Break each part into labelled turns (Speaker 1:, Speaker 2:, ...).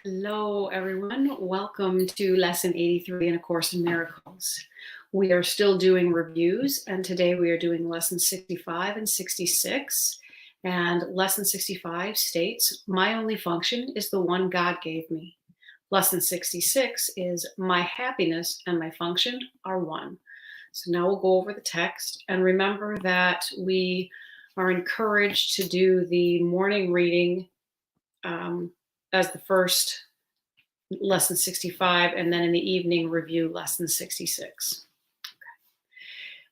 Speaker 1: Hello, everyone. Welcome to Lesson 83 in A Course in Miracles. We are still doing reviews, and today we are doing Lesson 65 and 66. And Lesson 65 states, "My only function is the one God gave me." Lesson 66 is, "My happiness and my function are one." So now we'll go over the text, and remember that we are encouraged to do the morning reading as the first lesson 65, and then in the evening review lesson 66.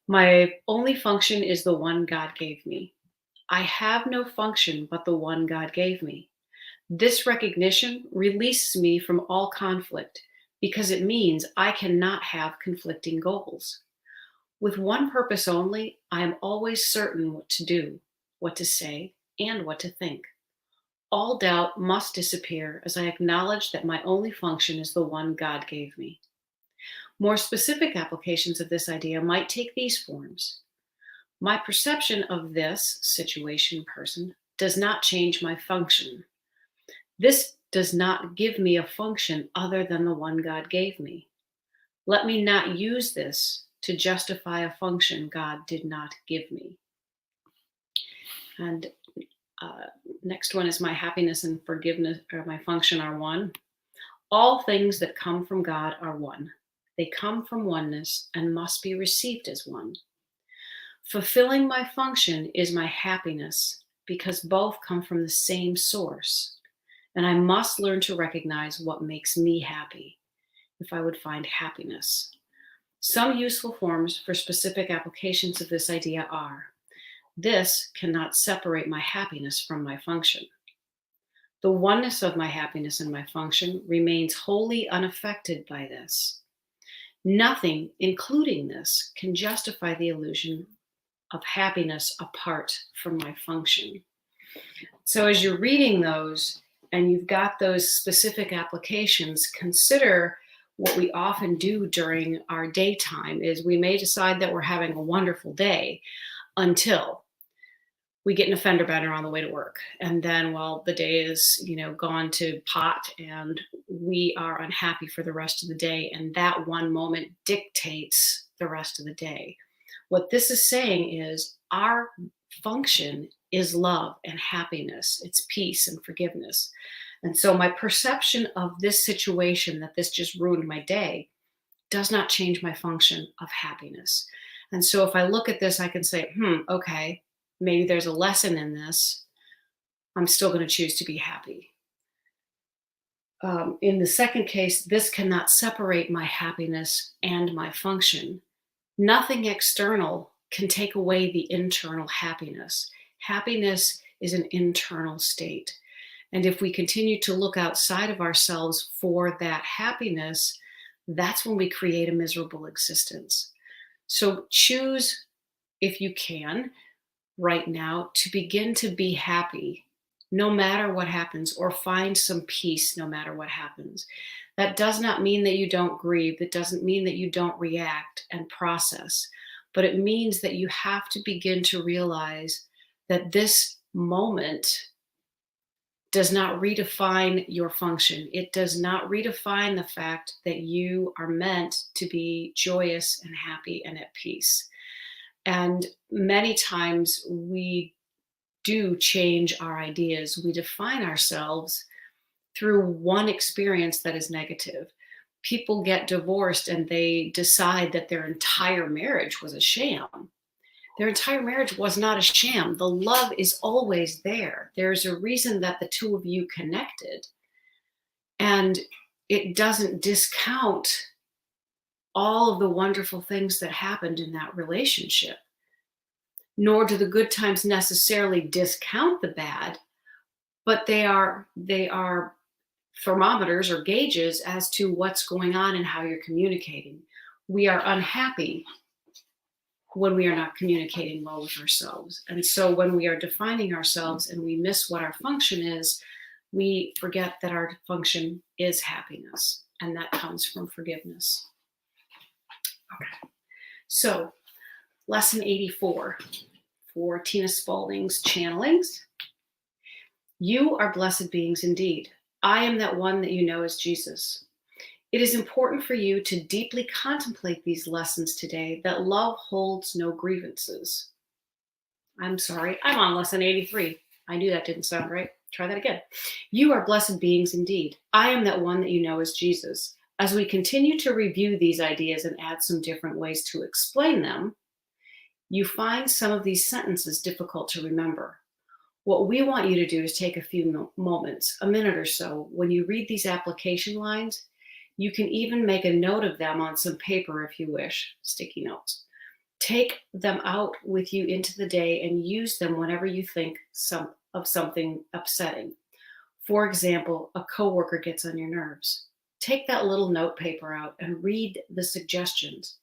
Speaker 1: My only function is the one God gave me. I have no function but the one God gave me. This recognition releases me from all conflict because it means I cannot have conflicting goals. With one purpose only, I am always certain what to do, what to say, and what to think. All doubt must disappear as I acknowledge that my only function is the one God gave me. More specific applications of this idea might take these forms. My perception of this situation, person, does not change my function. This does not give me a function other than the one God gave me. Let me not use this to justify a function God did not give me. And next one is, my happiness and forgiveness, or my function, are one. All things that come from God are one. They come from oneness and must be received as one. Fulfilling my function is my happiness because both come from the same source. And I must learn to recognize what makes me happy if I would find happiness. Some useful forms for specific applications of this idea are: this cannot separate my happiness from my function. The oneness of my happiness and my function remains wholly unaffected by this. Nothing, including this, can justify the illusion of happiness apart from my function. So as you're reading those and you've got those specific applications, consider what we often do during our daytime is we may decide that we're having a wonderful day until we get in a fender bender on the way to work. And then, well, the day is, gone to pot and we are unhappy for the rest of the day. And that one moment dictates the rest of the day. What this is saying is our function is love and happiness. It's peace and forgiveness. And so my perception of this situation, that this just ruined my day, does not change my function of happiness. And so if I look at this, I can say, okay, maybe there's a lesson in this. I'm still going to choose to be happy. In the second case, this cannot separate my happiness and my function. Nothing external can take away the internal happiness. Happiness is an internal state. And if we continue to look outside of ourselves for that happiness, that's when we create a miserable existence. So choose, if you can, right now, to begin to be happy no matter what happens, or find some peace no matter what happens. That does not mean that you don't grieve. That doesn't mean that you don't react and process, but it means that you have to begin to realize that this moment does not redefine your function. It does not redefine the fact that you are meant to be joyous and happy and at peace. And many times we do change our ideas. We define ourselves through one experience that is negative. People get divorced and they decide that their entire marriage was a sham. Their entire marriage was not a sham. The love is always there. There's a reason that the two of you connected. And it doesn't discount all of the wonderful things that happened in that relationship. Nor do the good times necessarily discount the bad, but they are thermometers or gauges as to what's going on and how you're communicating. We are unhappy when we are not communicating well with ourselves. And so when we are defining ourselves and we miss what our function is, we forget that our function is happiness, and that comes from forgiveness. Okay, so lesson 84 for Tina Spalding's channelings. You are blessed beings indeed. I am that one that you know as Jesus. It is important for you to deeply contemplate these lessons today that love holds no grievances. I'm sorry, I'm on lesson 83. I knew that didn't sound right. Try that again. You are blessed beings indeed. I am that one that you know as Jesus. As we continue to review these ideas and add some different ways to explain them, you find some of these sentences difficult to remember. What we want you to do is take a few moments, a minute or so, when you read these application lines. You can even make a note of them on some paper if you wish, sticky notes. Take them out with you into the day and use them whenever you think of something upsetting. For example, a coworker gets on your nerves. Take that little note paper out and read the suggestions.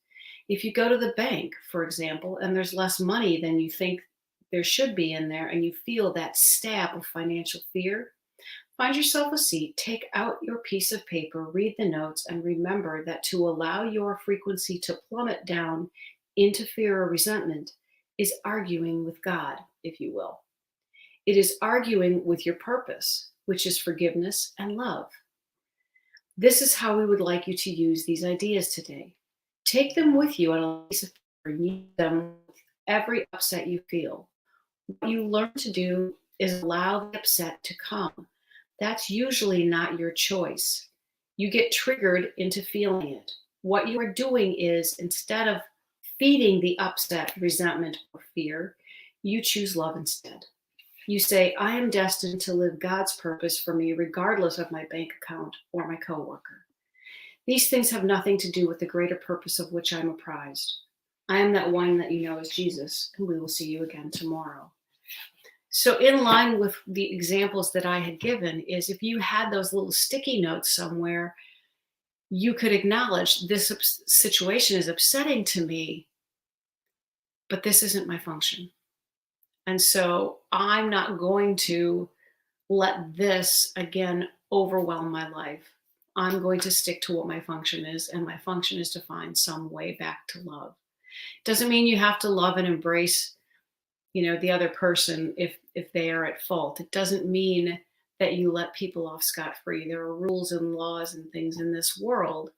Speaker 1: If you go to the bank, for example, and there's less money than you think there should be in there, and you feel that stab of financial fear, find yourself a seat, take out your piece of paper, read the notes, and remember that to allow your frequency to plummet down into fear or resentment is arguing with God, if you will. It is arguing with your purpose, which is forgiveness and love. This is how we would like you to use these ideas today. Take them with you on a piece of paper and use them with every upset you feel. What you learn to do is allow the upset to come. That's usually not your choice. You get triggered into feeling it. What you are doing is, instead of feeding the upset, resentment, or fear, you choose love instead. You say, I am destined to live God's purpose for me, regardless of my bank account or my coworker. These things have nothing to do with the greater purpose of which I'm apprised. I am that one that you know as Jesus, and we will see you again tomorrow. So in line with the examples that I had given is, if you had those little sticky notes somewhere, you could acknowledge this situation is upsetting to me, but this isn't my function. And so I'm not going to let this again overwhelm my life. I'm going to stick to what my function is, and my function is to find some way back to love. Doesn't mean you have to love and embrace the other person if they are at fault. It doesn't mean that you let people off scot-free. There are rules and laws and things in this world,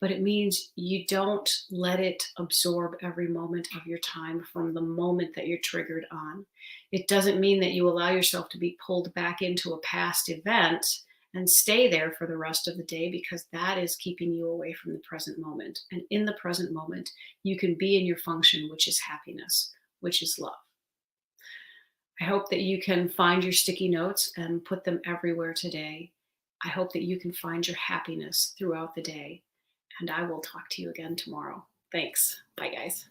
Speaker 1: but it means you don't let it absorb every moment of your time from the moment that you're triggered on. It doesn't mean that you allow yourself to be pulled back into a past event and stay there for the rest of the day, because that is keeping you away from the present moment. And in the present moment, you can be in your function, which is happiness, which is love. I hope that you can find your sticky notes and put them everywhere today. I hope that you can find your happiness throughout the day. And I will talk to you again tomorrow. Thanks. Bye, guys.